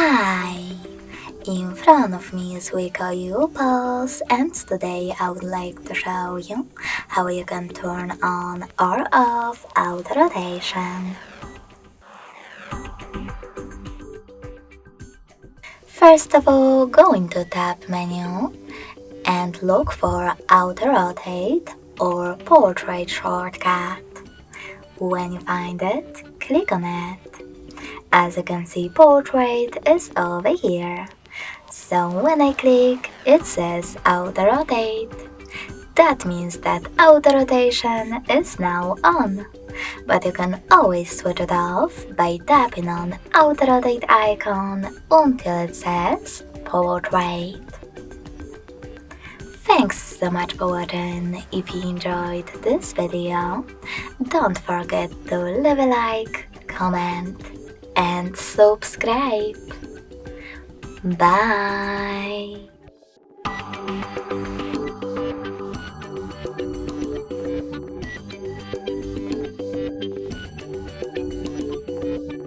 Hi! In front of me is WIKO U Pulse, and today I would like to show you how you can turn on or off auto rotation. First of all, go into Tab menu and look for Auto Rotate or Portrait shortcut. When you find it, click on it. As you can see, Portrait is over here. So when I click, it says Auto Rotate. That means that auto rotation is now on. But you can always switch it off by tapping on Auto Rotate icon until it says Portrait. Thanks so much for watching. If you enjoyed this video, don't forget to leave a like, comment and subscribe. Bye!